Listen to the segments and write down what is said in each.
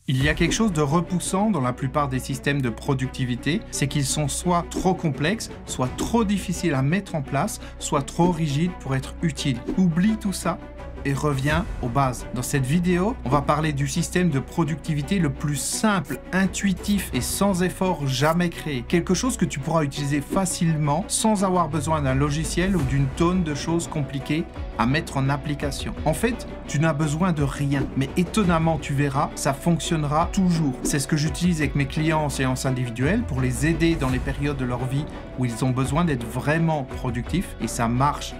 Il y a quelque chose de repoussant dans la plupart des systèmes de productivité, c'est qu'ils sont soit trop complexes, soit trop difficiles à mettre en place, soit trop rigides pour être utiles. Oublie tout ça et reviens aux bases. Dans cette vidéo, on va parler du système de productivité le plus simple, intuitif et sans effort jamais créé. Quelque chose que tu pourras utiliser facilement sans avoir besoin d'un logiciel ou d'une tonne de choses compliquées à mettre en application. En fait, tu n'as besoin de rien, mais étonnamment, tu verras, ça fonctionnera toujours. C'est ce que j'utilise avec mes clients en séance individuelle pour les aider dans les périodes de leur vie où ils ont besoin d'être vraiment productifs et ça marche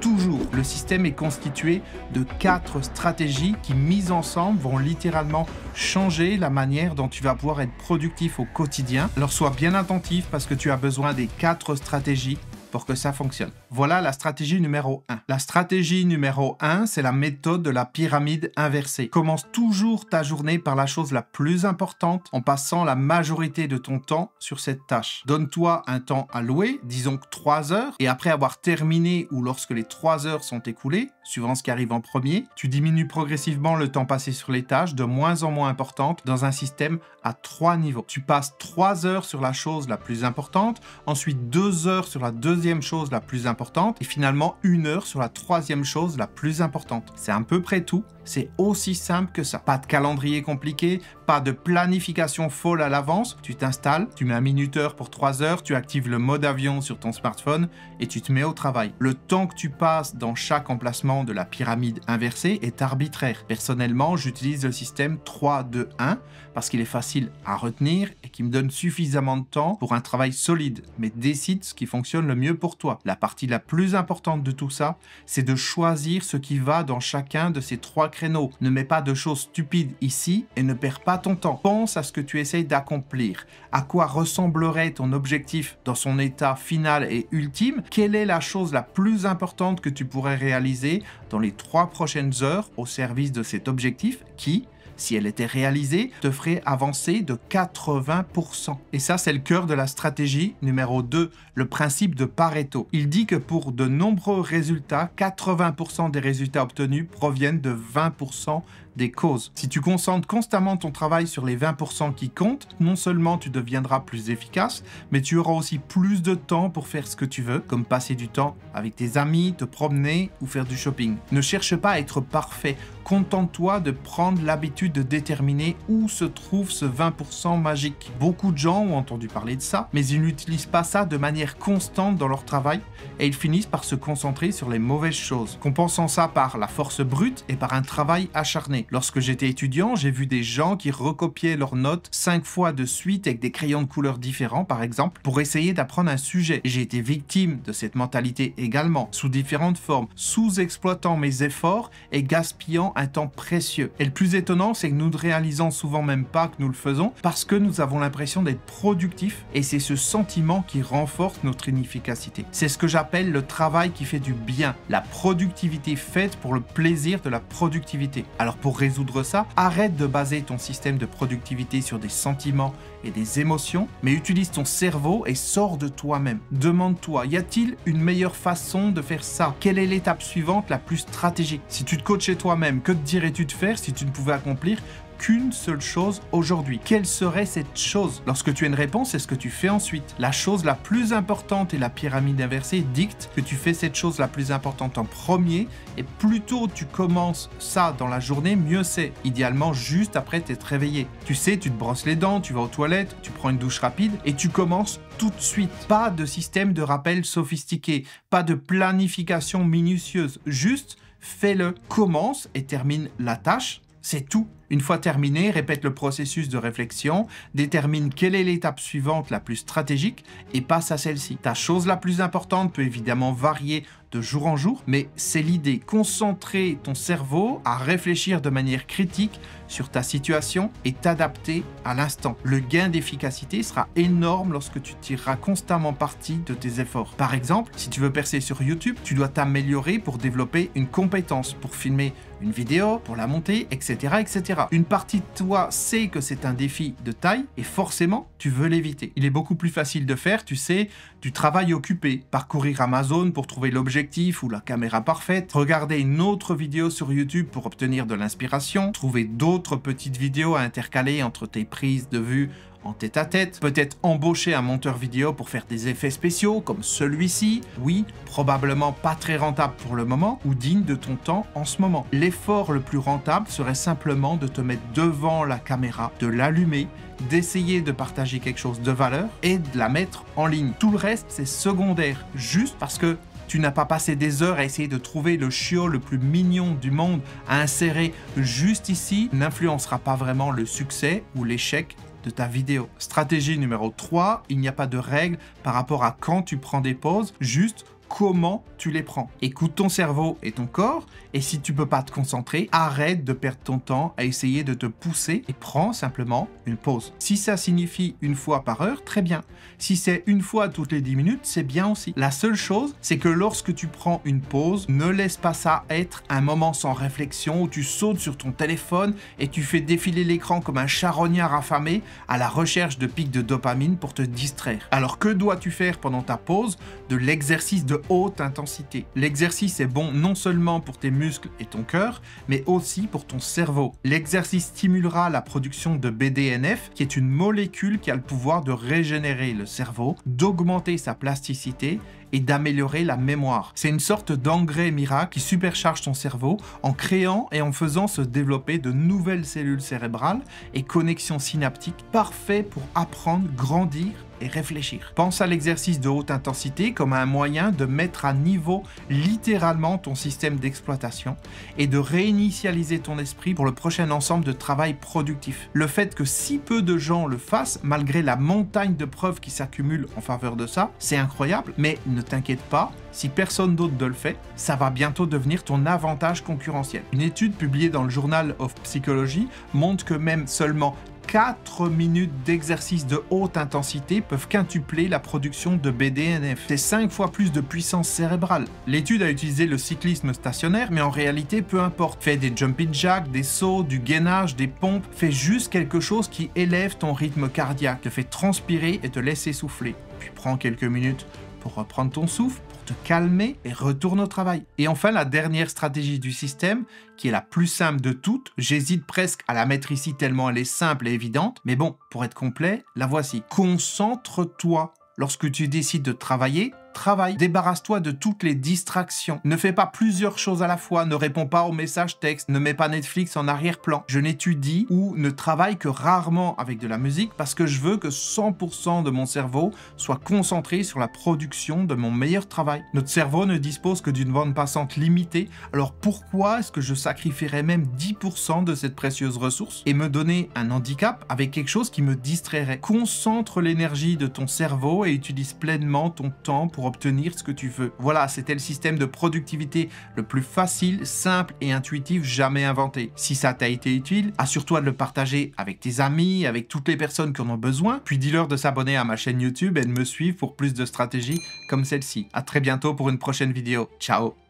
toujours. Le système est constitué de 4 stratégies qui, mises ensemble, vont littéralement changer la manière dont tu vas pouvoir être productif au quotidien. Alors sois bien attentif parce que tu as besoin des 4 stratégies pour que ça fonctionne. Voilà la stratégie numéro 1. La stratégie numéro 1, c'est la méthode de la pyramide inversée. Commence toujours ta journée par la chose la plus importante en passant la majorité de ton temps sur cette tâche. Donne-toi un temps alloué, disons que 3 heures, et après avoir terminé ou lorsque les 3 heures sont écoulées, suivant ce qui arrive en premier, tu diminues progressivement le temps passé sur les tâches de moins en moins importantes dans un système à 3 niveaux. Tu passes 3 heures sur la chose la plus importante, ensuite 2 heures sur la deuxième chose la plus importante et finalement 1 heure sur la troisième chose la plus importante. C'est à peu près tout. C'est aussi simple que ça. Pas de calendrier compliqué, pas de planification folle à l'avance. Tu t'installes, tu mets un minuteur pour 3 heures, tu actives le mode avion sur ton smartphone et tu te mets au travail. Le temps que tu passes dans chaque emplacement de la pyramide inversée est arbitraire. Personnellement, j'utilise le système 3-2-1 parce qu'il est facile à retenir et qui me donne suffisamment de temps pour un travail solide. Mais décide ce qui fonctionne le mieux pour toi. La partie la plus importante de tout ça, c'est de choisir ce qui va dans chacun de ces 3 créneaux. Ne mets pas de choses stupides ici et ne perds pas ton temps. Pense à ce que tu essayes d'accomplir. À quoi ressemblerait ton objectif dans son état final et ultime? Quelle est la chose la plus importante que tu pourrais réaliser dans les 3 prochaines heures au service de cet objectif qui, si elle était réalisée, te ferait avancer de 80%. Et ça, c'est le cœur de la stratégie numéro 2, le principe de Pareto. Il dit que pour de nombreux résultats, 80% des résultats obtenus proviennent de 20% des causes. Si tu concentres constamment ton travail sur les 20% qui comptent, non seulement tu deviendras plus efficace, mais tu auras aussi plus de temps pour faire ce que tu veux, comme passer du temps avec tes amis, te promener ou faire du shopping. Ne cherche pas à être parfait. Contente-toi de prendre l'habitude de déterminer où se trouve ce 20% magique. Beaucoup de gens ont entendu parler de ça, mais ils n'utilisent pas ça de manière constante dans leur travail et ils finissent par se concentrer sur les mauvaises choses, compensant ça par la force brute et par un travail acharné. Lorsque j'étais étudiant, j'ai vu des gens qui recopiaient leurs notes 5 fois de suite avec des crayons de couleurs différents, par exemple, pour essayer d'apprendre un sujet. Et j'ai été victime de cette mentalité également, sous différentes formes, sous-exploitant mes efforts et gaspillant un temps précieux. Et le plus étonnant, c'est que nous ne réalisons souvent même pas que nous le faisons parce que nous avons l'impression d'être productifs et c'est ce sentiment qui renforce notre inefficacité. C'est ce que j'appelle le travail qui fait du bien, la productivité faite pour le plaisir de la productivité. Alors pour résoudre ça, arrête de baser ton système de productivité sur des sentiments et des émotions, mais utilise ton cerveau et sors de toi-même. Demande-toi, y a-t-il une meilleure façon de faire ça? Quelle est l'étape suivante la plus stratégique? Si tu te coachais toi-même, que te dirais-tu de faire si tu ne pouvais accomplir qu'une seule chose aujourd'hui? Quelle serait cette chose? Lorsque tu as une réponse, c'est ce que tu fais ensuite. La chose la plus importante et la pyramide inversée dicte que tu fais cette chose la plus importante en premier et plus tôt tu commences ça dans la journée, mieux c'est. Idéalement juste après t'être réveillé. Tu sais, tu te brosses les dents, tu vas aux toilettes, tu prends une douche rapide et tu commences tout de suite. Pas de système de rappel sophistiqué, pas de planification minutieuse, juste fais-le, commence et termine la tâche. C'est tout. Une fois terminé, répète le processus de réflexion, détermine quelle est l'étape suivante la plus stratégique et passe à celle-ci. Ta chose la plus importante peut évidemment varier de jour en jour, mais c'est l'idée. Concentrer ton cerveau à réfléchir de manière critique sur ta situation et t'adapter à l'instant. Le gain d'efficacité sera énorme lorsque tu tireras constamment parti de tes efforts. Par exemple, si tu veux percer sur YouTube, tu dois t'améliorer pour développer une compétence, pour filmer une vidéo, pour la monter, etc., etc. Une partie de toi sait que c'est un défi de taille et forcément, tu veux l'éviter. Il est beaucoup plus facile de faire, tu sais, du travail occupé, parcourir Amazon pour trouver l'objet l'objectif ou la caméra parfaite, regarder une autre vidéo sur YouTube pour obtenir de l'inspiration, trouver d'autres petites vidéos à intercaler entre tes prises de vue en tête-à-tête, peut-être embaucher un monteur vidéo pour faire des effets spéciaux comme celui-ci, oui, probablement pas très rentable pour le moment ou digne de ton temps en ce moment. L'effort le plus rentable serait simplement de te mettre devant la caméra, de l'allumer, d'essayer de partager quelque chose de valeur et de la mettre en ligne. Tout le reste, c'est secondaire, juste parce que tu n'as pas passé des heures à essayer de trouver le chiot le plus mignon du monde à insérer juste ici, n'influencera pas vraiment le succès ou l'échec de ta vidéo. Stratégie numéro 3, il n'y a pas de règle par rapport à quand tu prends des pauses, juste comment tu les prends. Écoute ton cerveau et ton corps, et si tu peux pas te concentrer, arrête de perdre ton temps à essayer de te pousser et prends simplement une pause. Si ça signifie une fois par heure, très bien. Si c'est une fois toutes les 10 minutes, c'est bien aussi. La seule chose, c'est que lorsque tu prends une pause, ne laisse pas ça être un moment sans réflexion où tu sautes sur ton téléphone et tu fais défiler l'écran comme un charognard affamé à la recherche de pics de dopamine pour te distraire. Alors que dois-tu faire pendant ta pause? De l'exercice de haute intensité. L'exercice est bon non seulement pour tes muscles et ton cœur, mais aussi pour ton cerveau. L'exercice stimulera la production de BDNF, qui est une molécule qui a le pouvoir de régénérer le cerveau, d'augmenter sa plasticité et d'améliorer la mémoire. C'est une sorte d'engrais miracle qui supercharge ton cerveau en créant et en faisant se développer de nouvelles cellules cérébrales et connexions synaptiques parfaits pour apprendre, grandir et réfléchir. Pense à l'exercice de haute intensité comme un moyen de mettre à niveau littéralement ton système d'exploitation et de réinitialiser ton esprit pour le prochain ensemble de travail productif. Le fait que si peu de gens le fassent, malgré la montagne de preuves qui s'accumulent en faveur de ça, c'est incroyable, mais ne t'inquiète pas, si personne d'autre ne le fait, ça va bientôt devenir ton avantage concurrentiel. Une étude publiée dans le Journal of Psychology montre que même seulement 4 minutes d'exercice de haute intensité peuvent quintupler la production de BDNF. C'est 5 fois plus de puissance cérébrale. L'étude a utilisé le cyclisme stationnaire, mais en réalité, peu importe. Fais des jumping jacks, des sauts, du gainage, des pompes. Fais juste quelque chose qui élève ton rythme cardiaque, te fait transpirer et te laisse essouffler. Puis prends quelques minutes pour reprendre ton souffle, te calmer et retourne au travail. Et enfin, la dernière stratégie du système, qui est la plus simple de toutes, j'hésite presque à la mettre ici tellement elle est simple et évidente, mais bon, pour être complet, la voici. Concentre-toi. Lorsque tu décides de travailler, travaille. Débarrasse-toi de toutes les distractions. Ne fais pas plusieurs choses à la fois. Ne réponds pas aux messages textes. Ne mets pas Netflix en arrière-plan. Je n'étudie ou ne travaille que rarement avec de la musique parce que je veux que 100% de mon cerveau soit concentré sur la production de mon meilleur travail. Notre cerveau ne dispose que d'une bande passante limitée. Alors pourquoi est-ce que je sacrifierais même 10% de cette précieuse ressource et me donner un handicap avec quelque chose qui me distrairait? Concentre l'énergie de ton cerveau et utilise pleinement ton temps pour obtenir ce que tu veux. Voilà, c'était le système de productivité le plus facile, simple et intuitif jamais inventé. Si ça t'a été utile, assure-toi de le partager avec tes amis, avec toutes les personnes qui en ont besoin, puis dis-leur de s'abonner à ma chaîne YouTube et de me suivre pour plus de stratégies comme celle-ci. À très bientôt pour une prochaine vidéo. Ciao!